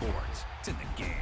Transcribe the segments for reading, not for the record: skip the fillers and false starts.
sports. It's in the game.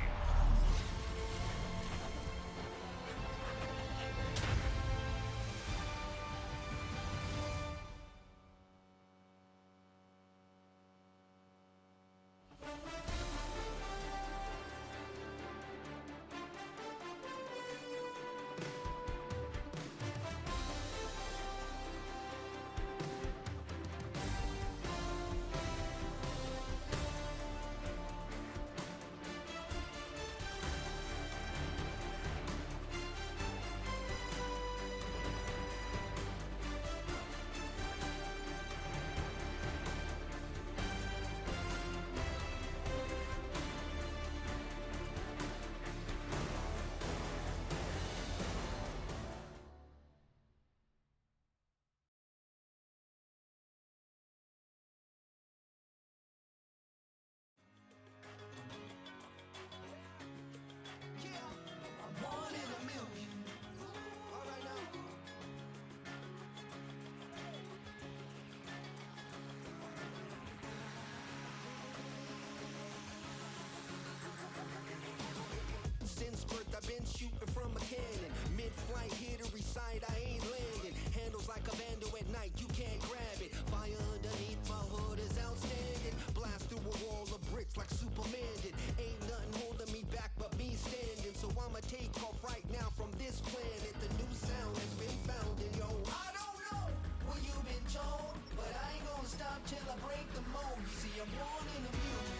I've been shooting from a cannon. Mid-flight, hit or recite, I ain't landing. Handles like a vandal at night, you can't grab it. Fire underneath my hood is outstanding. Blast through a wall of bricks like Superman did. Ain't nothing holding me back but me standing. So I'ma take off right now from this planet. The new sound has been found and yo, I don't know what you've been told, but I ain't gonna stop till I break the mold. You see, I'm born in a music.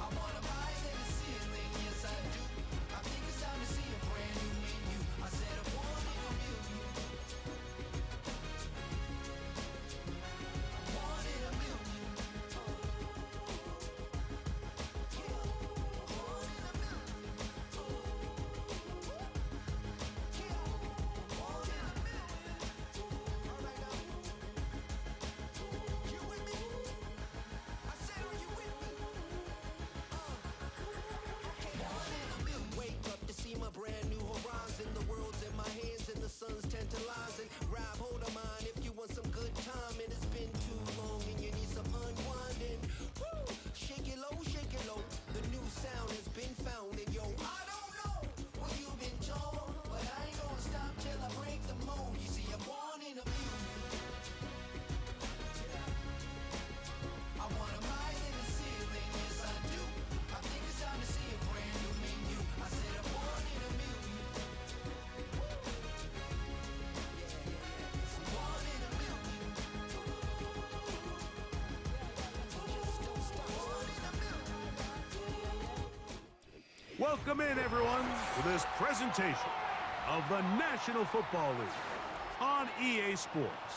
I wanna rise in the ceiling, yes I do. I think it's time to see a brand new menu. I said I'm born in a million. I'm born in a million. Yeah, I'm born in a million. Yeah, I'm born in a million. All right now. You with me? I said, are you with me? Wake up to see my brand new horizon. The world's in my hands and the sun's tantalizing. Grab hold of mine if you want some good time. And it's been too long and you need some unwinding. Woo! Shake it low, shake it low. The new sound has been found. And yo, I don't know what you've been told, but I ain't gonna stop till I break the mold. You see, I'm born in a music. I wanna rise in the ceiling, yes I do. I think it's time to see a brand new menu. I said I'm born in a million. I'm born in a million. Born in a million. Welcome in, everyone, to this presentation of the National Football League on EA Sports.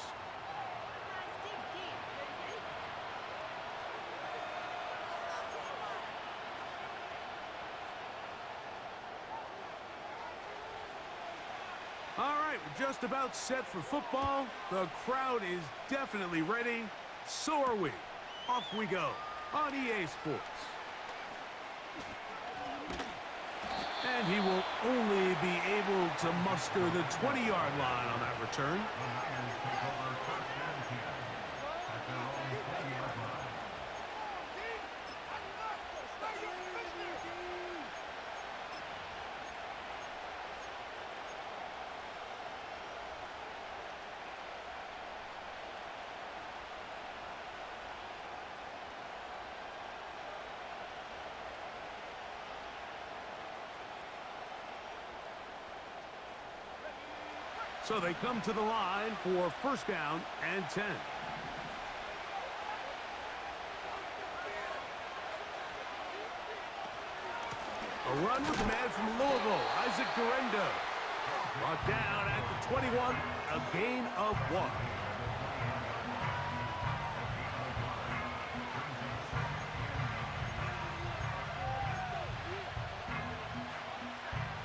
All right, we're just about set for football. The crowd is definitely ready. So are we. Off we go on EA Sports. And he will only be able to muster the 20-yard line on that return. So they come to the line for first down and 10. A run with the man from Louisville, Isaac Durendo. Brought down at the 21, a gain of 1.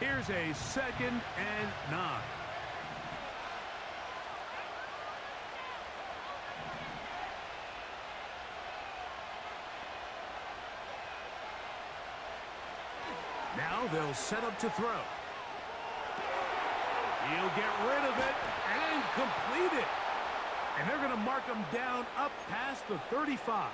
Here's a 2nd and 9. Now they'll set up to throw. He'll get rid of it and complete it. And they're going to mark him down up past the 35.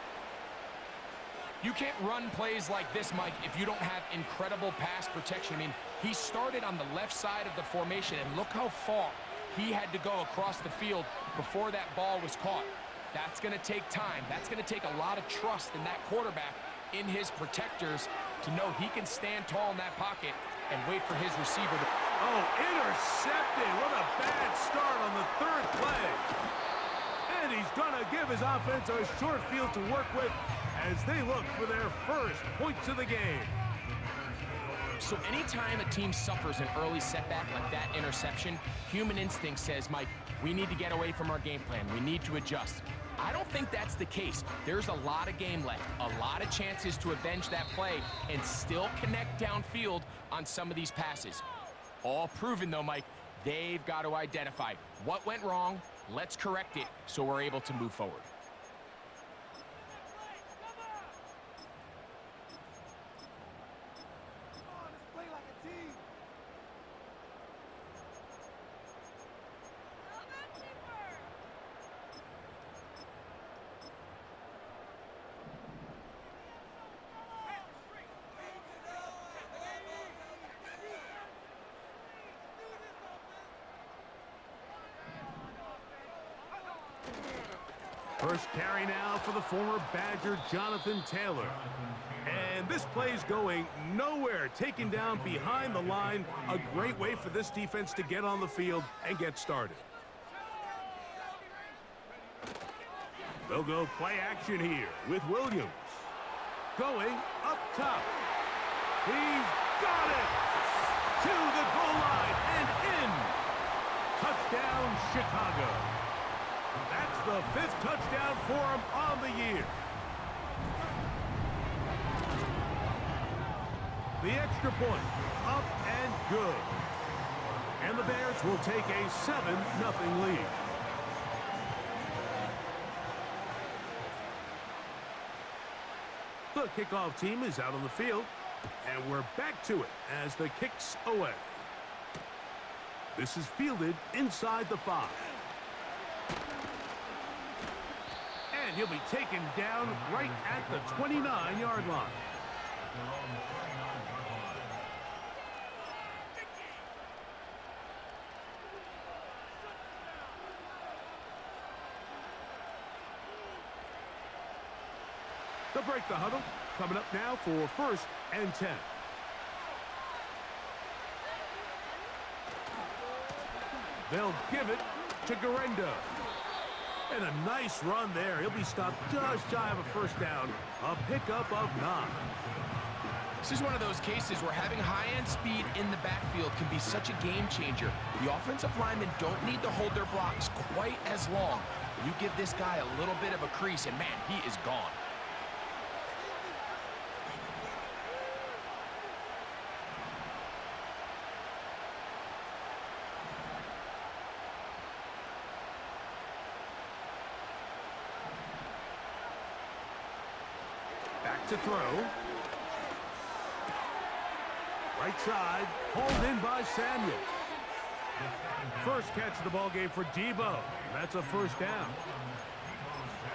You can't run plays like this, Mike, if you don't have incredible pass protection. I mean, he started on the left side of the formation, and look how far he had to go across the field before that ball was caught. That's going to take time. That's going to take a lot of trust in that quarterback, in his protectors, to know he can stand tall in that pocket and wait for his receiver to... Oh, intercepted. What a bad start on the third play. And he's going to give his offense a short field to work with as they look for their first points of the game. So anytime a team suffers an early setback like that interception, human instinct says, Mike, we need to get away from our game plan. We need to adjust. I don't think that's the case. There's a lot of game left, a lot of chances to avenge that play and still connect downfield on some of these passes. All proven, though, Mike, they've got to identify what went wrong. Let's correct it so we're able to move forward. First carry now for the former Badger, Jonathan Taylor. And this play's going nowhere. Taken down behind the line. A great way for this defense to get on the field and get started. They'll go play action here with Williams. Going up top. He's got it! To the goal line and in. Touchdown, Chicago. That's the 5th touchdown for him on the year. The extra point, up and good. And the Bears will take a 7-0 lead. The kickoff team is out on the field, and we're back to it as the kick's away. This is fielded inside the 5. And he'll be taken down right at the 29-yard line. They'll break the huddle. Coming up now for 1st and 10. They'll give it to Garendo. And a nice run there. He'll be stopped just shy of a first down. A pickup of 9. This is one of those cases where having high-end speed in the backfield can be such a game changer. The offensive linemen don't need to hold their blocks quite as long. You give this guy a little bit of a crease, and man, he is gone. Back to throw. Right side, hauled in by Samuel. First catch of the ball game for Debo. That's a first down.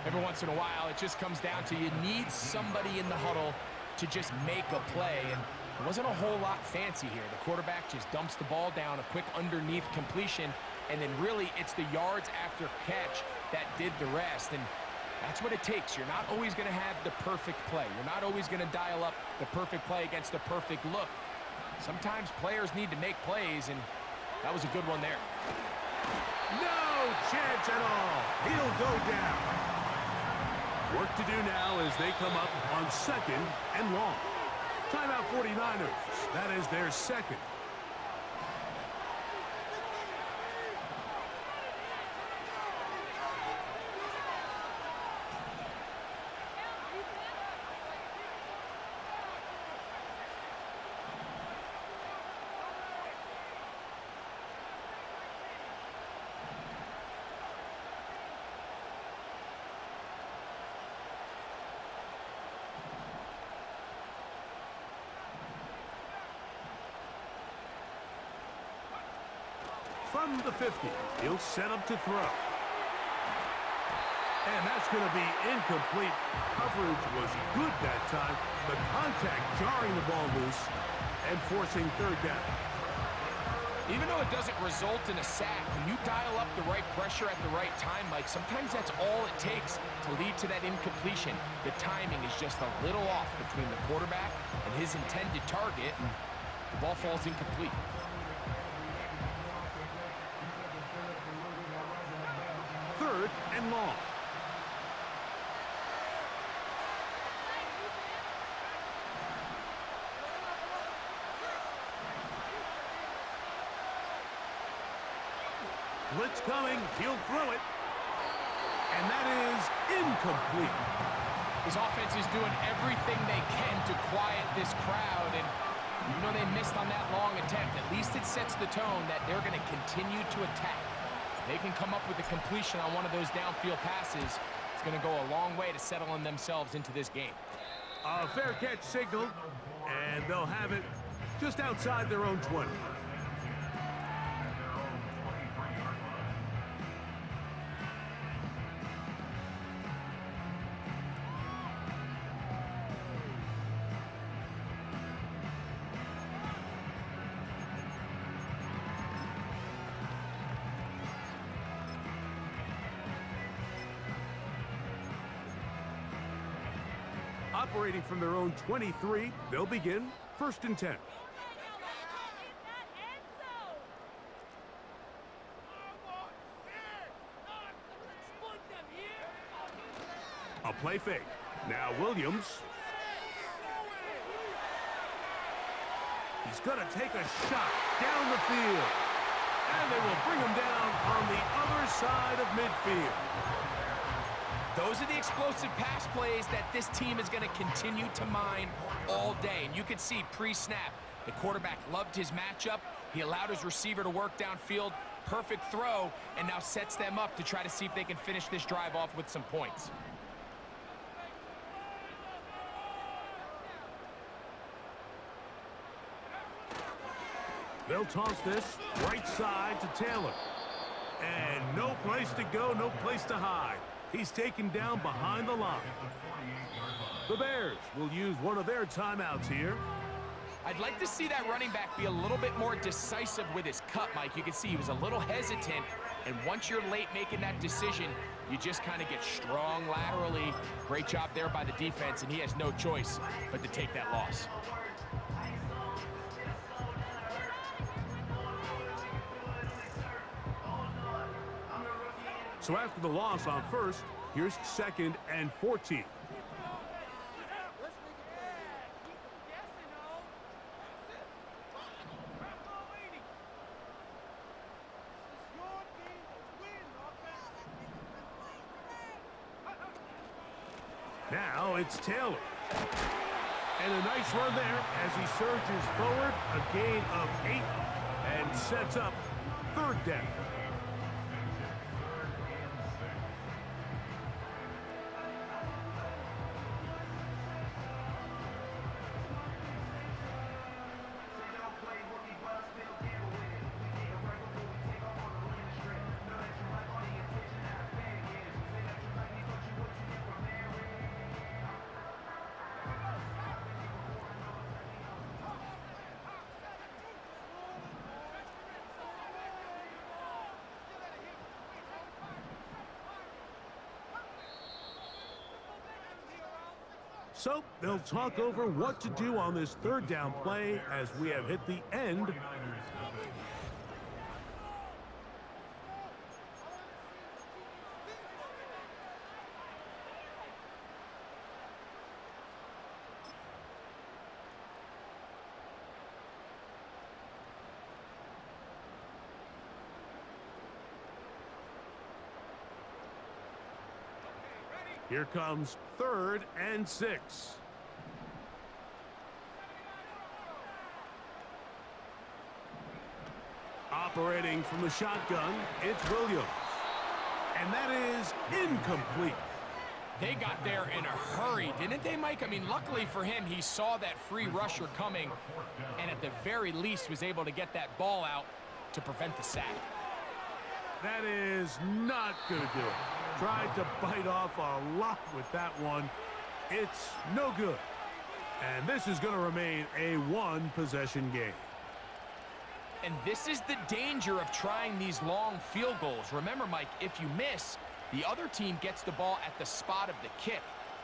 Every once in a while, it just comes down to you need somebody in the huddle to just make a play. And it wasn't a whole lot fancy here. The quarterback just dumps the ball down, a quick underneath completion, and then really it's the yards after catch that did the rest. And that's what it takes. You're not always going to have the perfect play. You're not always going to dial up the perfect play against the perfect look. Sometimes players need to make plays, and that was a good one there. No chance at all. He'll go down. Work to do now as they come up on 2nd and long. Timeout 49ers. That is their 2nd. From the 50, he'll set up to throw. And that's going to be incomplete. Coverage was good that time. The contact jarring the ball loose and forcing third down. Even though it doesn't result in a sack, when you dial up the right pressure at the right time, Mike, sometimes that's all it takes to lead to that incompletion. The timing is just a little off between the quarterback and his intended target, and the ball falls incomplete. Third and long. Blitz coming. He'll throw it. And that is incomplete. His offense is doing everything they can to quiet this crowd, and even though they missed on that long attempt, at least it sets the tone that they're going to continue to attack. If they can come up with a completion on one of those downfield passes, it's going to go a long way to settling themselves into this game. A fair catch signal, and they'll have it just outside their own 20. Operating from their own 23, they'll begin 1st and 10. A play fake. Now Williams. He's going to take a shot down the field. And they will bring him down on the other side of midfield. Those are the explosive pass plays that this team is going to continue to mine all day. And you can see pre-snap, the quarterback loved his matchup. He allowed his receiver to work downfield. Perfect throw, and now sets them up to try to see if they can finish this drive off with some points. They'll toss this right side to Taylor. And no place to go, no place to hide. He's taken down behind the line. The Bears will use one of their timeouts here. I'd like to see that running back be a little bit more decisive with his cut, Mike. You can see he was a little hesitant, and once you're late making that decision, you just kind of get strong laterally. Great job there by the defense, and he has no choice but to take that loss. So after the loss on 1st, here's 2nd and 14. Now it's Taylor. And a nice run there as he surges forward, a gain of 8, and sets up 3rd down. So they'll talk over what to do on this 3rd down play as we have hit the end. Here comes 3rd and 6. Operating from the shotgun, it's Williams. And that is incomplete. They got there in a hurry, didn't they, Mike? I mean, luckily for him, he saw that free rusher coming, and at the very least was able to get that ball out to prevent the sack. That is not going to do it. Tried to bite off a lot with that one. It's no good. And this is going to remain a one-possession game. And this is the danger of trying these long field goals. Remember, Mike, if you miss, the other team gets the ball at the spot of the kick.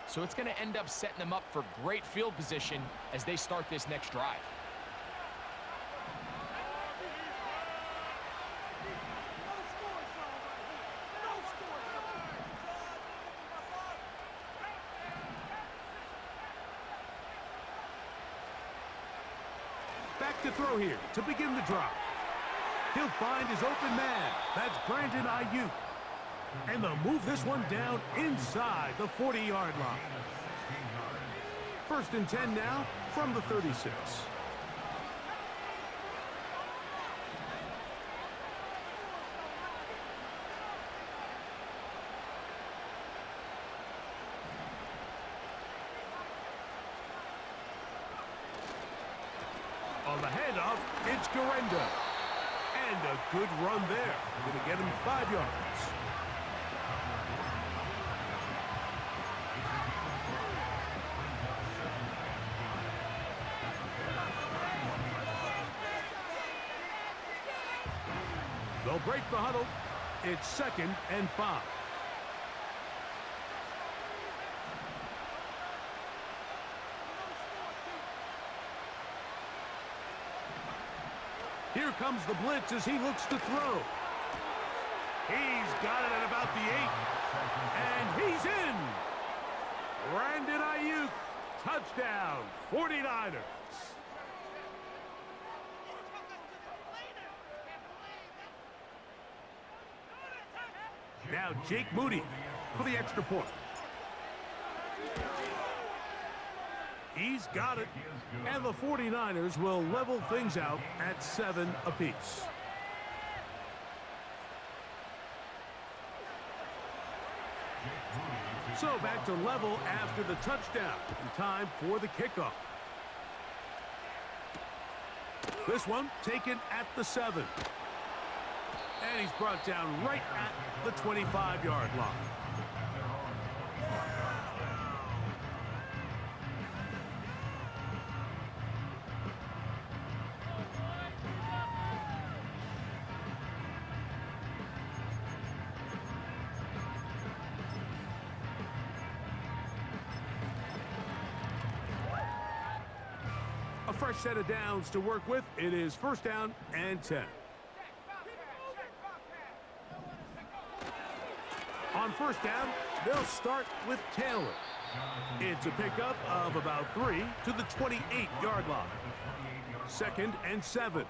So it's going to end up setting them up for great field position as they start this next drive. Back to throw here to begin the drive. He'll find his open man. That's Brandon Ayuk. And they'll move this one down inside the 40-yard line. 1st and 10 now from the 36. On the handoff, it's Garenda. And a good run there. Going to get him 5 yards. They'll break the huddle. It's 2nd and 5. Here comes the blitz as he looks to throw. He's got it at about the 8. And he's in. Brandon Ayuk, touchdown, 49ers. Now Jake Moody for the extra point. He's got it. And the 49ers will level things out at 7 apiece. So back to level after the touchdown. And time for the kickoff. This one taken at the 7. And he's brought down right at the 25-yard line. A fresh set of downs to work with. It is 1st down and 10. On 1st down, they'll start with Taylor. It's a pickup of about 3 to the 28-yard line. 2nd and 7.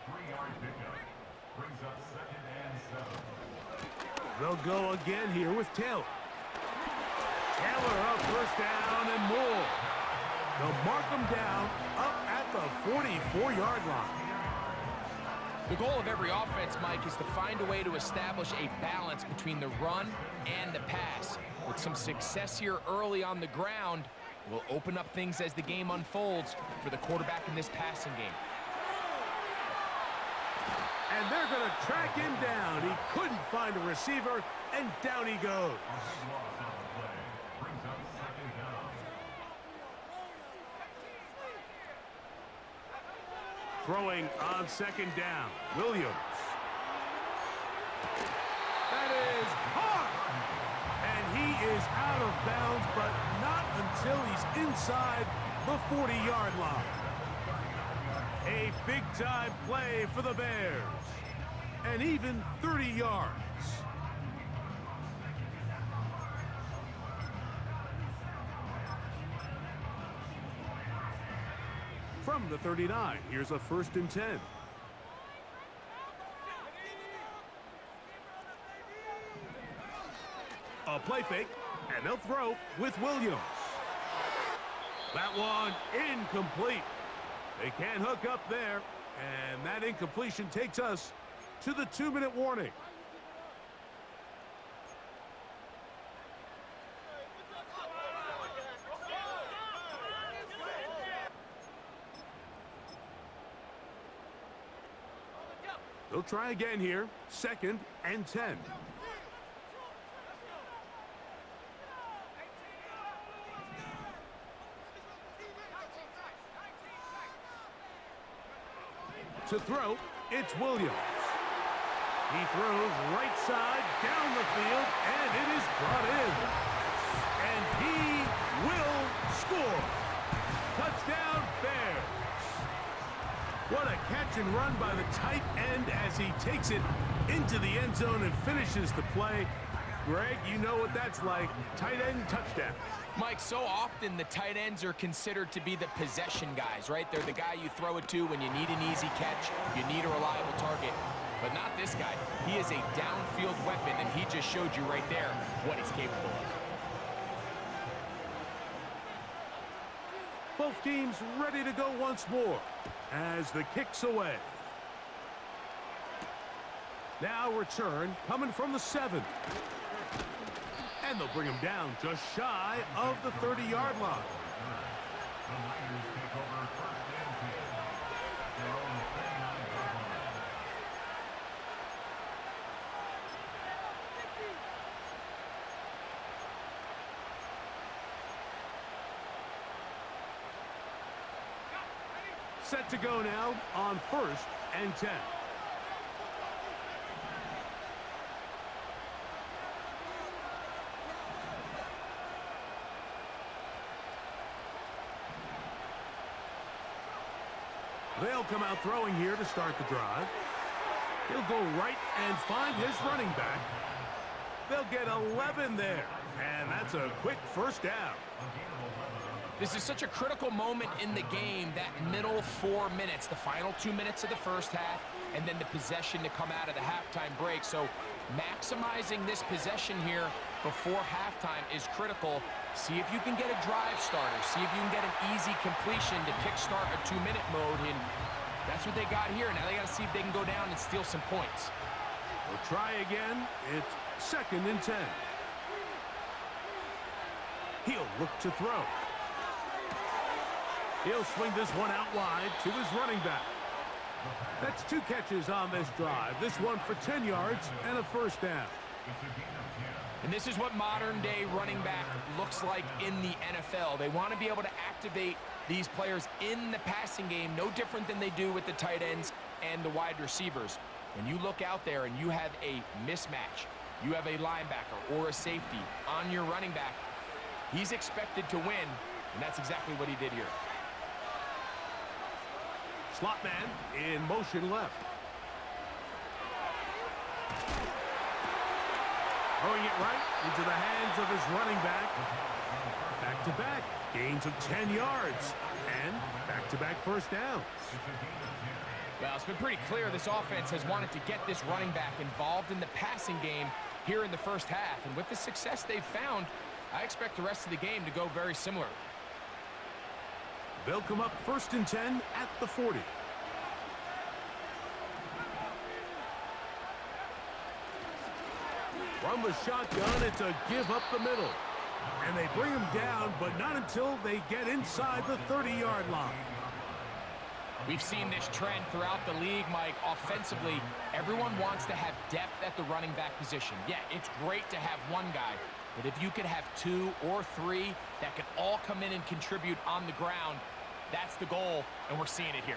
They'll go again here with Taylor. Taylor up 1st down and more. They'll mark him down up at the 44-yard line. The goal of every offense, Mike, is to find a way to establish a balance between the run and the pass. With some success here early on the ground, will open up things as the game unfolds for the quarterback in this passing game. And they're going to track him down. He couldn't find a receiver, and down he goes. Throwing on 2nd down, Williams. That is hard. And he is out of bounds, but not until he's inside the 40-yard line. A big-time play for the Bears. And even 30 yards. From the 39, here's a 1st and 10. A play fake, and they'll throw with Williams. That one incomplete. They can't hook up there, and that incompletion takes us to the 2-minute warning. They'll try again here, 2nd and 10. To throw, it's Williams. He throws right side down the field, and it is brought in. And he will score. Touchdown, Bears. What a catch and run by the tight end as he takes it into the end zone and finishes the play. Greg, you know what that's like. Tight end touchdown. Mike, so often the tight ends are considered to be the possession guys, right? They're the guy you throw it to when you need an easy catch, you need a reliable target. But not this guy. He is a downfield weapon, and he just showed you right there what he's capable of. Both teams ready to go once more as the kick's away. Now return coming from the 7. And they'll bring him down just shy of the 30-yard line. Set to go now on 1st and 10. They'll come out throwing here to start the drive. He'll go right and find his running back. They'll get 11 there. And that's a quick first down. This is such a critical moment in the game, that middle 4 minutes, the final 2 minutes of the first half, and then the possession to come out of the halftime break. So maximizing this possession here before halftime is critical. See if you can get a drive starter. See if you can get an easy completion to kickstart a 2-minute mode. And that's what they got here. Now they got to see if they can go down and steal some points. We'll try again. It's 2nd and 10. He'll look to throw. He'll swing this one out wide to his running back. That's 2 catches on this drive. This one for 10 yards and a first down. And this is what modern-day running back looks like in the NFL. They want to be able to activate these players in the passing game, no different than they do with the tight ends and the wide receivers. When you look out there and you have a mismatch, you have a linebacker or a safety on your running back, he's expected to win, and that's exactly what he did here. Slot man in motion left. Throwing it right into the hands of his running back. Back-to-back gains of 10 yards. And back-to-back first downs. Well, it's been pretty clear this offense has wanted to get this running back involved in the passing game here in the first half. And with the success they've found, I expect the rest of the game to go very similar. They'll come up 1st and 10 at the 40. From the shotgun, it's a give up the middle. And they bring him down, but not until they get inside the 30-yard line. We've seen this trend throughout the league, Mike. Offensively, everyone wants to have depth at the running back position. Yeah, it's great to have one guy, but if you could have 2 or 3 that can all come in and contribute on the ground, that's the goal, and we're seeing it here.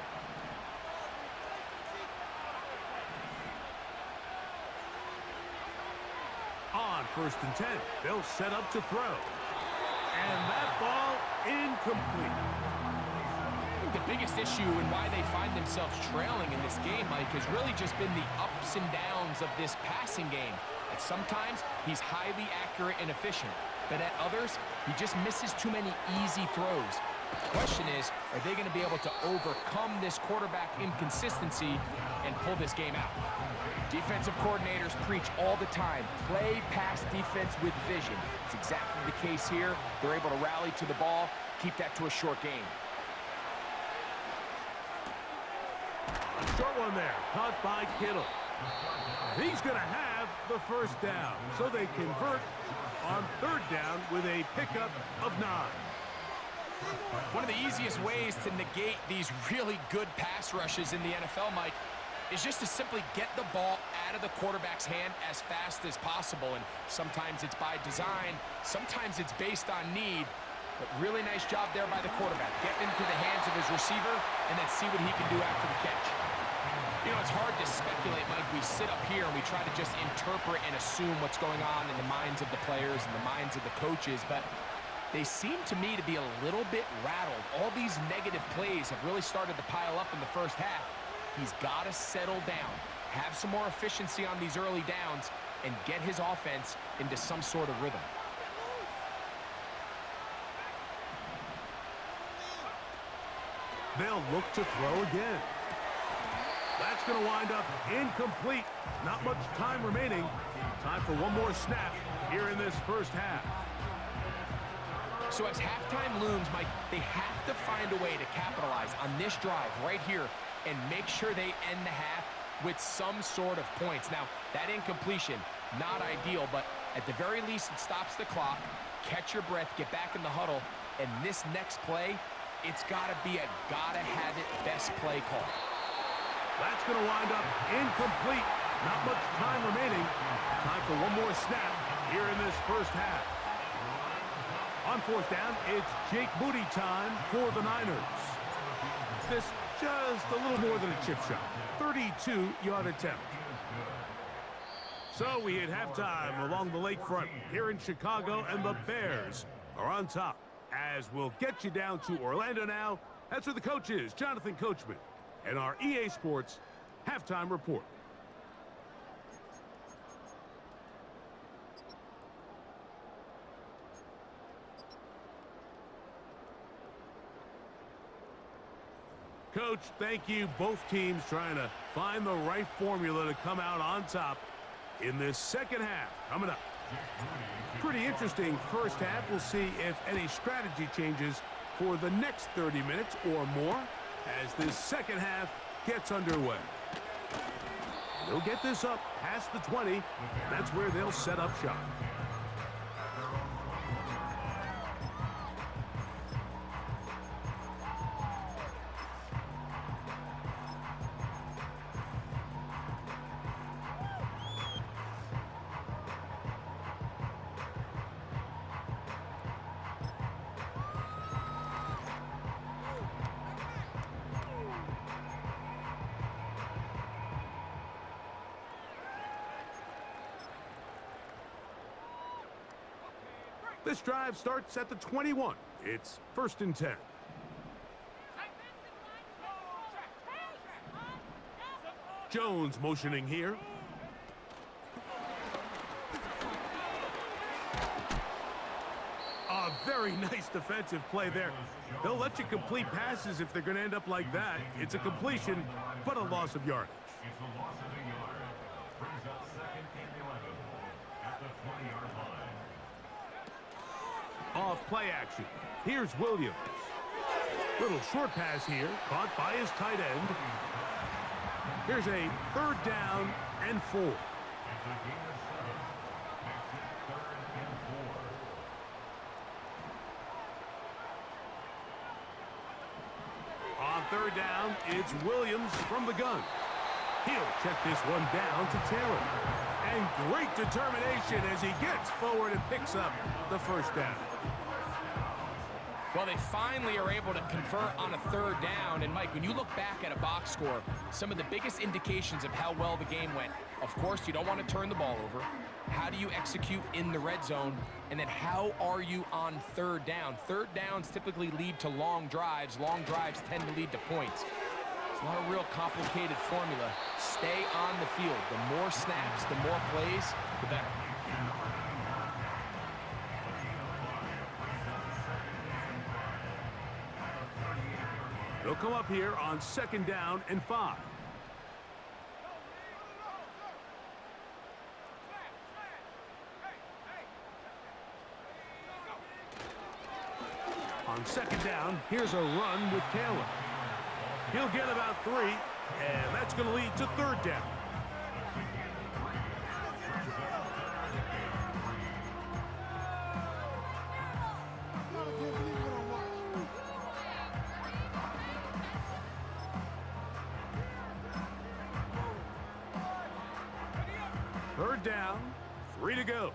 On 1st and 10, they'll set up to throw. And that ball incomplete. The biggest issue and why they find themselves trailing in this game, Mike, has really just been the ups and downs of this passing game. At sometimes, he's highly accurate and efficient, but at others, he just misses too many easy throws. The question is, are they going to be able to overcome this quarterback inconsistency and pull this game out? Defensive coordinators preach all the time, play pass defense with vision. It's exactly the case here. They're able to rally to the ball, keep that to a short game. A short one there, caught by Kittle. He's going to have the first down, so they convert on 3rd down with a pickup of 9. One of the easiest ways to negate these really good pass rushes in the NFL, Mike, is just to simply get the ball out of the quarterback's hand as fast as possible. And sometimes it's by design, sometimes it's based on need. But really nice job there by the quarterback. Get into the hands of his receiver and then see what he can do after the catch. You know, it's hard to speculate, Mike. We sit up here and we try to just interpret and assume what's going on in the minds of the players and the minds of the coaches, but they seem to me to be a little bit rattled. All these negative plays have really started to pile up in the first half. He's got to settle down, have some more efficiency on these early downs, and get his offense into some sort of rhythm. They'll look to throw again. That's going to wind up incomplete. Not much time remaining. Time for one more snap here in this first half. So as halftime looms, Mike, they have to find a way to capitalize on this drive right here and make sure they end the half with some sort of points. Now, that incompletion, not ideal, but at the very least, it stops the clock. Catch your breath, get back in the huddle, and this next play, it's got to be a gotta-have-it best play call. That's going to wind up incomplete. Not much time remaining. Time for one more snap here in this first half. On fourth down, it's Jake Moody time for the Niners. This just a little more than a chip shot. 32-yard attempt. So we hit halftime along the lakefront here in Chicago, and the Bears are on top. As we'll get you down to Orlando now, that's where the coach is, Jonathan Coachman, and our EA Sports halftime report. Coach, thank you. Both teams trying to find the right formula to come out on top in this second half. Coming up. Pretty interesting first half. We'll see if any strategy changes for the next 30 minutes or more as this second half gets underway. They'll get this up past the 20, and that's where they'll set up shop. This drive starts at the 21. It's 1st and 10. Jones motioning here. A very nice defensive play there. They'll let you complete passes if they're going to end up like that. It's a completion, but a loss of yardage. It's a loss of a yard. Brings up 2nd and 11 at the 20-yard line. Off play action. Here's Williams. Little short pass here, caught by his tight end. Here's a 3rd down and 4. It's a gain of 7. Makes it 3rd and 4. On 3rd down, it's Williams from the gun. He'll check this one down to Taylor. And great determination as he gets forward and picks up the 1st down. Well, they finally are able to convert on a 3rd down. And, Mike, when you look back at a box score, some of the biggest indications of how well the game went, of course, you don't want to turn the ball over. How do you execute in the red zone? And then how are you on 3rd down? 3rd downs typically lead to long drives. Long drives tend to lead to points. It's not a real complicated formula. Stay on the field. The more snaps, the more plays, the better. They'll come up here on 2nd down and 5. On 2nd down, here's a run with Taylor. He'll get about 3, and that's going to lead to 3rd down. Third down, 3 to go.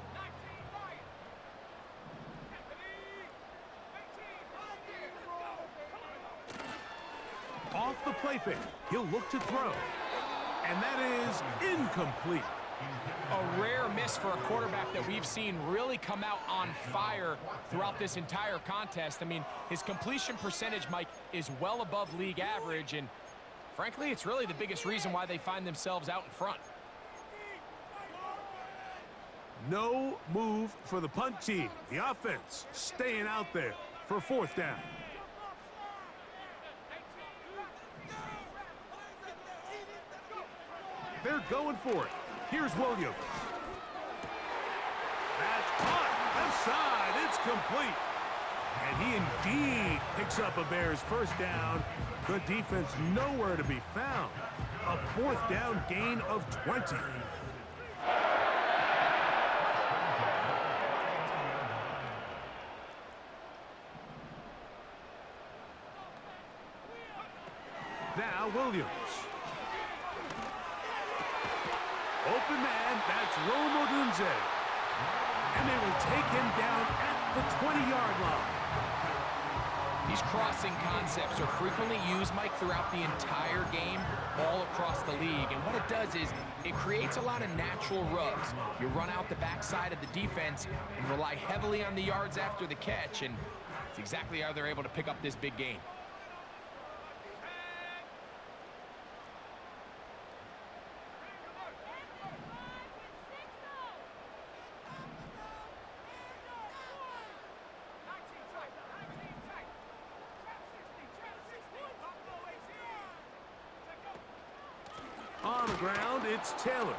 Off the play fake, he'll look to throw. And that is incomplete. A rare miss for a quarterback that we've seen really come out on fire throughout this entire contest. I mean, his completion percentage, Mike, is well above league average, and frankly, it's really the biggest reason why they find themselves out in front. No move for the punt team. The offense staying out there for fourth down. They're going for it. Here's Williams. That's caught. Left side. It's complete. And he indeed picks up a Bears first down. The defense nowhere to be found. A fourth down gain of 20. Now Williams. Open man, that's Rome Odunze. And they will take him down at the 20-yard line. These crossing concepts are frequently used, Mike, throughout the entire game, all across the league. And what it does is it creates a lot of natural rubs. You run out the backside of the defense and rely heavily on the yards after the catch, and it's exactly how they're able to pick up this big gain. On the ground, it's Taylor.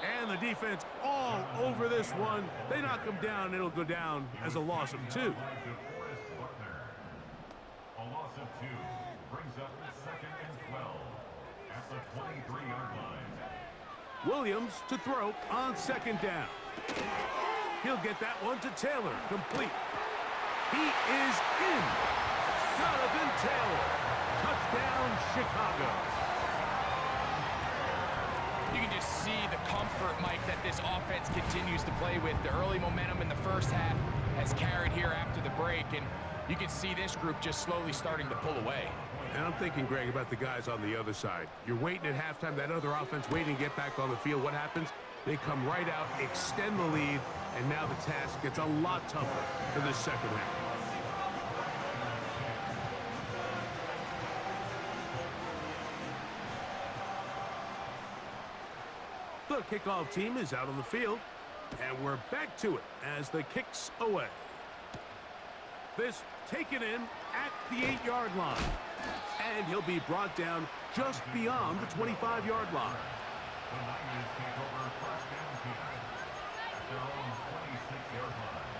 And the defense all over this one. They knock him down, it'll go down as a loss of 2. A loss of 2 brings up 2nd and 12 at the 23-yard line. Williams to throw on 2nd down. He'll get that one to Taylor, complete. He is in. Jonathan Taylor. Touchdown, Chicago. You can just see the comfort, Mike, that this offense continues to play with. The early momentum in the first half has carried here after the break, and you can see this group just slowly starting to pull away. And I'm thinking, Greg, about the guys on the other side. You're waiting at halftime, that other offense waiting to get back on the field. What happens? They come right out, extend the lead, and now the task gets a lot tougher for this second half. The kickoff team is out on the field, and we're back to it as the kick's away. This taken in at the 8-yard line, and he'll be brought down just beyond the 25-yard line. The Niners take over 1st and 10 at their own 26-yard line.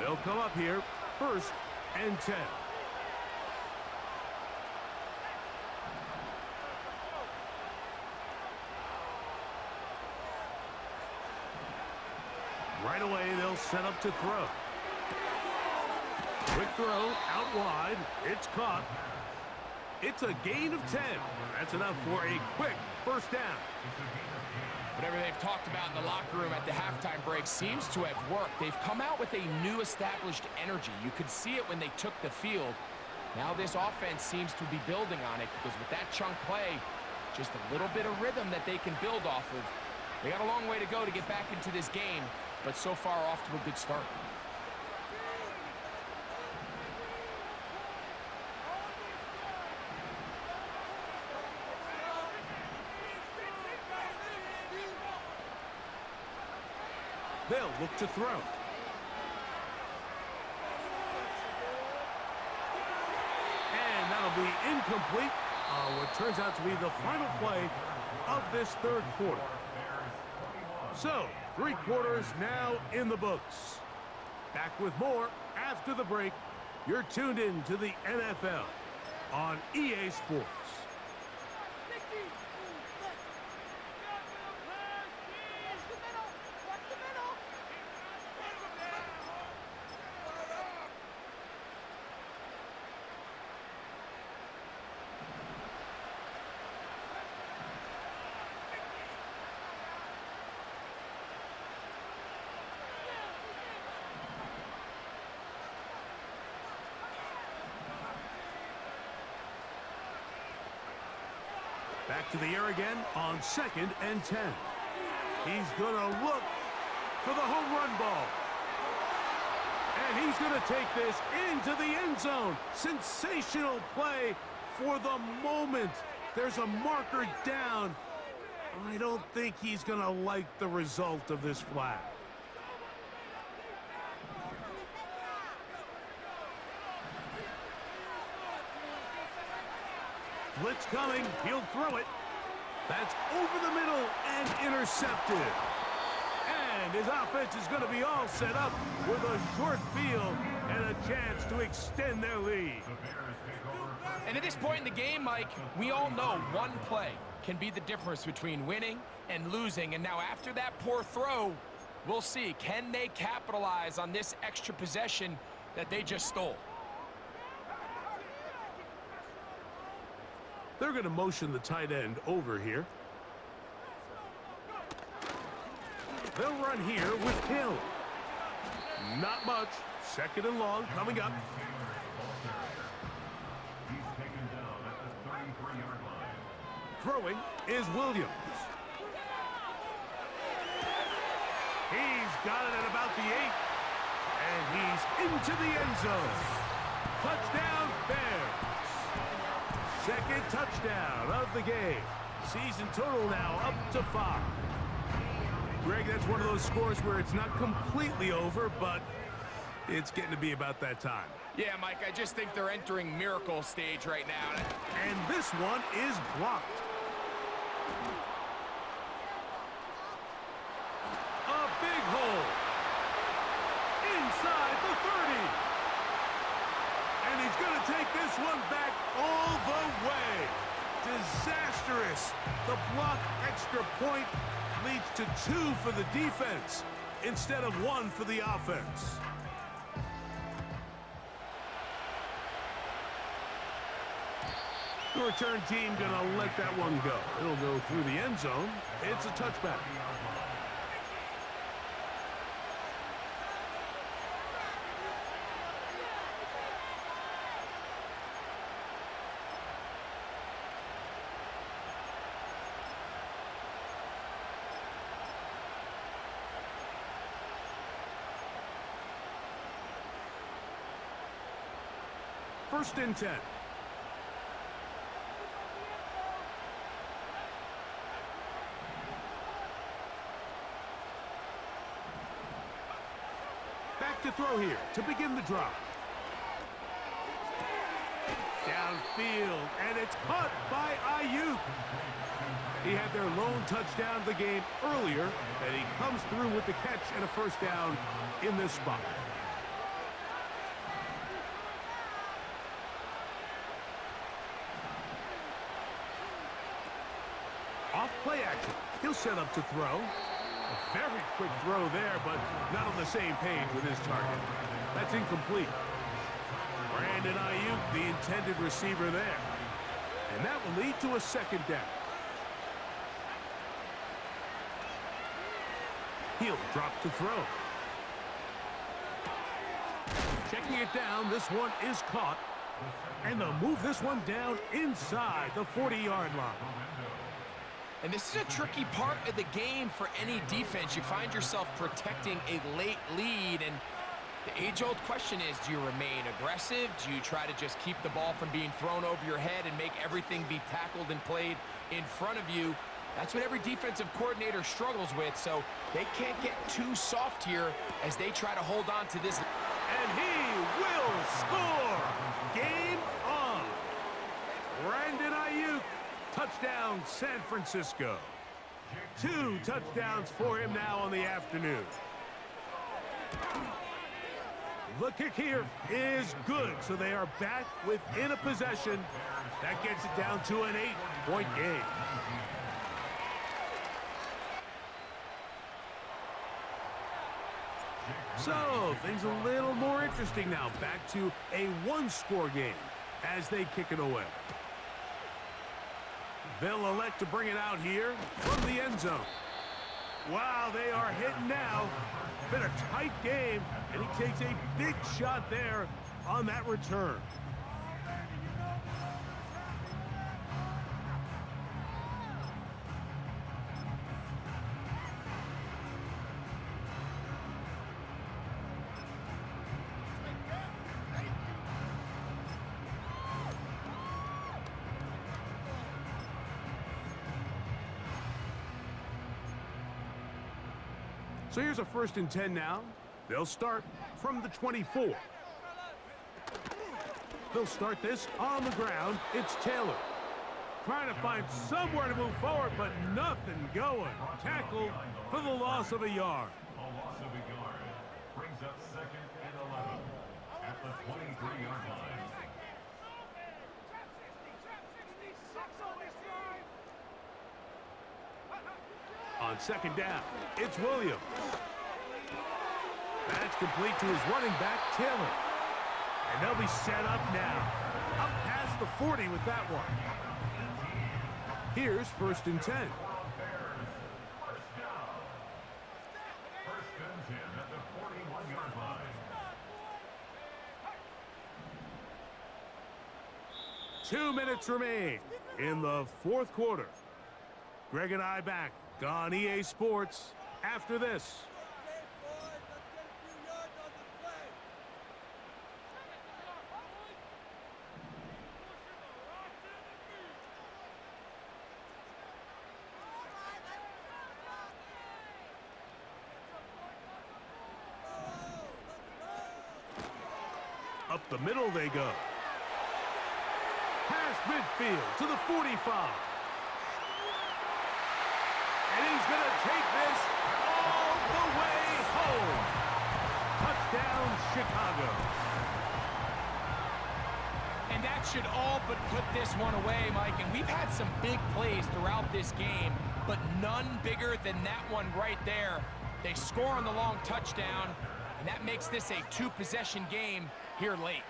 They'll come up here, 1st and 10. Right away, they'll set up to throw. Quick throw, out wide. It's caught. It's a gain of 10. That's enough for a quick first down. Whatever they've talked about in the locker room at the halftime break seems to have worked. They've come out with a new established energy. You could see it when they took the field. Now this offense seems to be building on it because with that chunk play, just a little bit of rhythm that they can build off of. They got a long way to go to get back into this game, but so far off to a good start. They'll look to throw. And that'll be incomplete. What turns out to be the final play of this third quarter. So, 3 quarters now in the books. Back with more after the break. You're tuned in to the NFL on EA Sports. Back to the air again on 2nd and 10. He's going to look for the home run ball. And he's going to take this into the end zone. Sensational play for the moment. There's a marker down. I don't think he's going to like the result of this flag. Blitz coming. He'll throw it. That's over the middle and intercepted. And his offense is going to be all set up with a short field and a chance to extend their lead. And at this point in the game, Mike, we all know one play can be the difference between winning and losing. And now after that poor throw, we'll see, can they capitalize on this extra possession that they just stole? They're going to motion the tight end over here. They'll run here with Hill. Not much. 2nd and long coming up. He's taken down at the 33-yard line. Throwing is Williams. He's got it at about the 8. And he's into the end zone. Touchdown, Bears. 2nd touchdown of the game. Season total now up to 5. Greg, that's one of those scores where it's not completely over, but it's getting to be about that time. Yeah, Mike, I just think they're entering miracle stage right now. And this one is blocked. A big hole. Inside the 30. And he's going to take this one back all the way. Disastrous. The block extra point leads to 2 for the defense instead of 1 for the offense. The return team gonna let that one go. It'll go through the end zone. It's a touchback. First and 10. Back to throw here to begin the drive. Downfield, and it's caught by Ayuk. He had their lone touchdown of the game earlier, and he comes through with the catch and a first down in this spot. Off play action. He'll set up to throw. A very quick throw there, but not on the same page with his target. That's incomplete. Brandon Ayuk, the intended receiver there. And that will lead to a 2nd down. He'll drop to throw. Checking it down, this one is caught. And they'll move this one down inside the 40-yard line. And this is a tricky part of the game for any defense. You find yourself protecting a late lead, and the age-old question is, do you remain aggressive? Do you try to just keep the ball from being thrown over your head and make everything be tackled and played in front of you? That's what every defensive coordinator struggles with, so they can't get too soft here as they try to hold on to this. And he will score! Game on! Brandon Ayuk. Touchdown, San Francisco. 2 touchdowns for him now on the afternoon. The kick here is good, so they are back within a possession. That gets it down to an 8-point game. So, things a little more interesting now. Back to a 1-score game as they kick it away. They'll elect to bring it out here from the end zone. Wow, they are hitting now. Been a tight game, and he takes a big shot there on that return. So here's a 1st and 10 now. They'll start from the 24. They'll start this on the ground. It's Taylor. Trying to find somewhere to move forward, but nothing going. Tackled for the loss of a yard. A loss of a yard. Brings up 2nd and 11 at the 23-yard line. On 2nd down, it's Williams. That's complete to his running back, Taylor. And they'll be set up now. Up past the 40 with that one. Here's 1st and 10. First and 10 at the 41-yard line. 2 minutes remain in the 4th quarter. Greg and I back on EA Sports after this. Up the middle they go. Past midfield to the 45. And he's going to take this all the way home. Touchdown, Chicago. And that should all but put this one away, Mike. And we've had some big plays throughout this game, but none bigger than that one right there. They score on the long touchdown, and that makes this a 2-possession game here late.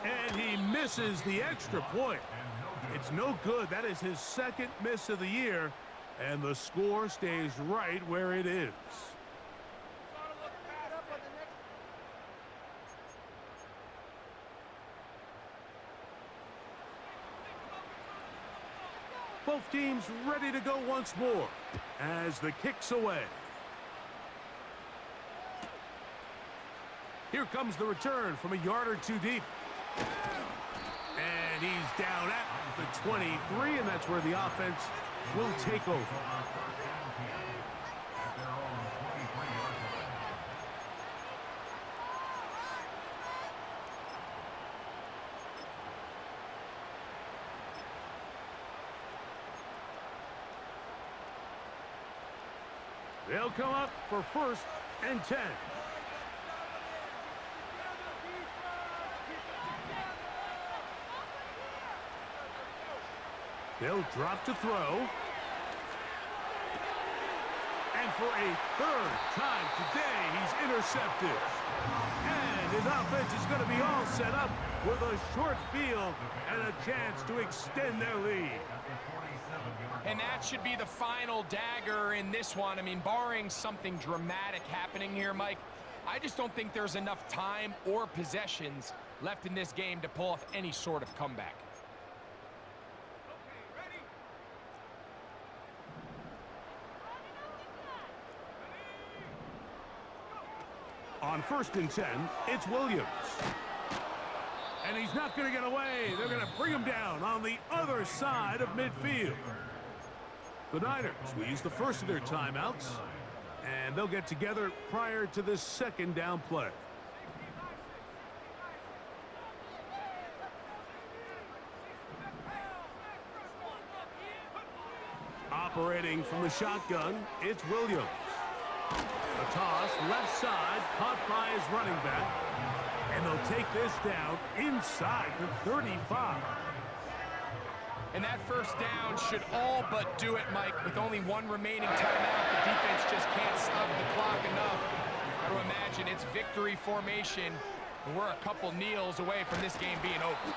And he misses the extra point. It's no good. That is his 2nd miss of the year, and the score stays right where it is. Both teams ready to go once more as the kick's away. Here comes the return from a yard or 2 deep. And he's down at the 23, and that's where the offense will take over. They'll come up for 1st and 10. They'll drop to throw. And for a 3rd time today, he's intercepted. And his offense is going to be all set up with a short field and a chance to extend their lead. And that should be the final dagger in this one. I mean, barring something dramatic happening here, Mike, I just don't think there's enough time or possessions left in this game to pull off any sort of comeback. On 1st and 10, it's Williams. And he's not going to get away. They're going to bring him down on the other side of midfield. The Niners will use the first of their timeouts, and they'll get together prior to this 2nd down play. Operating from the shotgun, it's Williams. A toss, left side, caught by his running back. And they'll take this down inside the 35. And that 1st down should all but do it, Mike. With only 1 remaining timeout, the defense just can't stop the clock enough. Got to imagine it's victory formation, and we're a couple kneels away from this game being over.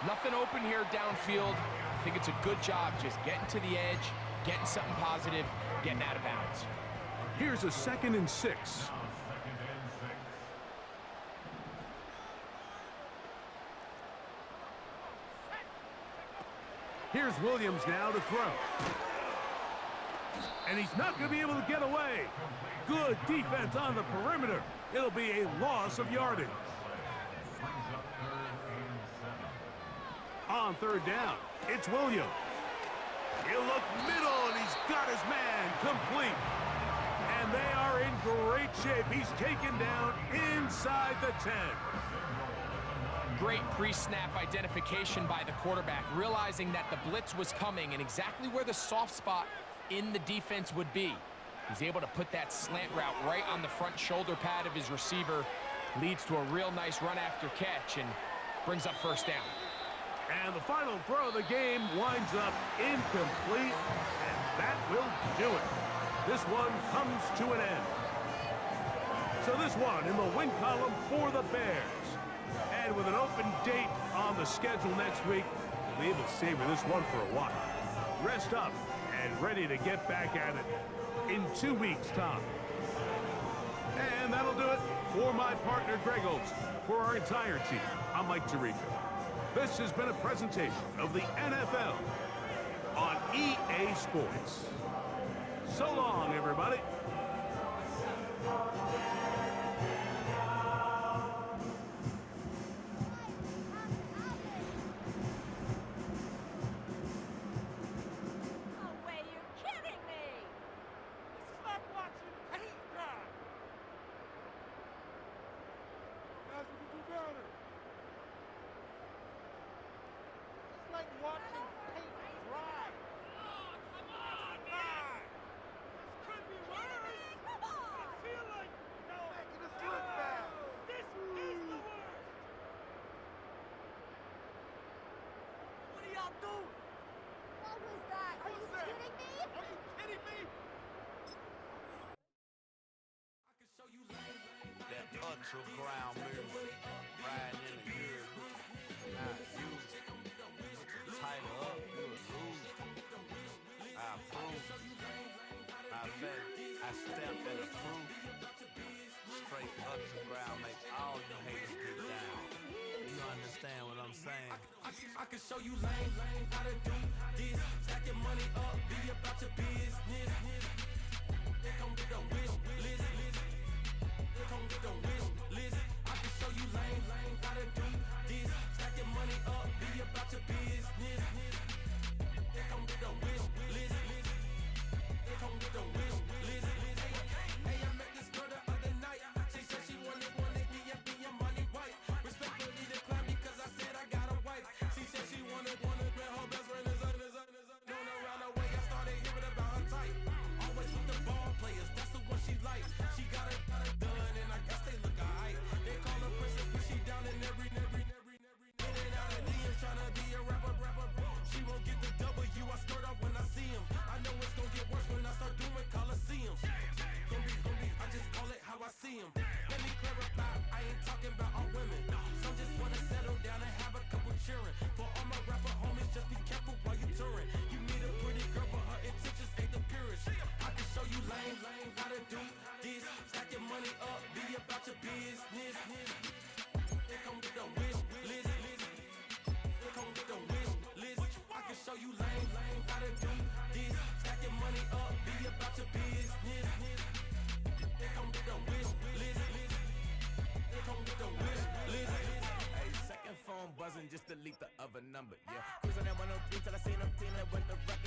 Nothing open here downfield. I think it's a good job just getting to the edge, getting something positive, getting out of bounds. Here's a 2nd and 6. Here's Williams now to throw. And he's not going to be able to get away. Good defense on the perimeter. It'll be a loss of yardage. On 3rd down, it's Williams. He'll look middle, and he's got his man complete. they are in great shape. He's taken down inside the 10. Great pre-snap identification by the quarterback, realizing that the blitz was coming and exactly where the soft spot in the defense would be. He's able to put that slant route right on the front shoulder pad of his receiver, leads to a real nice run after catch, and brings up first down. And the final throw of the game winds up incomplete, and that will do it. This one comes to an end. So this one in the win column for the Bears. And with an open date on the schedule next week, we'll be able to savor this one for a while. Rest up and ready to get back at it in 2 weeks' time. And that'll do it for my partner, Greg Olson. For our entire team, I'm Mike Tirico. This has been a presentation of the NFL on EA Sports. So long, everybody. Ground music, riding in the good, not used. Tighten up, you a lose. I approve. I fed, I step and approve. Straight up to ground, make all you haters get down. You understand what I'm saying? I can show you lame, how to do this. Stack your money up, be about your business. They come with a wish list. They come with a wish list. I can show you lame, how to do this. Stack your money up, be about your business. They come with a wish list. They come with a wish list. Hey, I met this girl the other night. She said she wanted me and be your money white. Respectfully declined because I said I got a wife. She said she wanted me, her best friend is known around the way. I started hearing about her type. Always with the ball players, that's the one she likes. She got it done, and I guess they look alright. They call her princess, but she down in every. In and out of DMs, tryna be a rapper. She won't get the W, I skirt off when I see him. I know it's gonna get worse when I start doing Coliseums. Gonna be, I just call it how I see him. Let me clarify, I ain't talking about all women. Some just wanna settle down and have a couple cheering. For all my rapper homies, just be careful while you touring. You meet a pretty girl, but her intentions ain't the purest. I can show you lame, how to do this. Stack your money up, be about your business. They come with a wish list. They come with a wish list. I can show you lame, how to do this. Stack your money up, be about your business. They come with a wish list. They come with a wish list. Hey, second phone buzzing, just delete the other number, yeah. Cruising at 103 till I seen them team that went the record.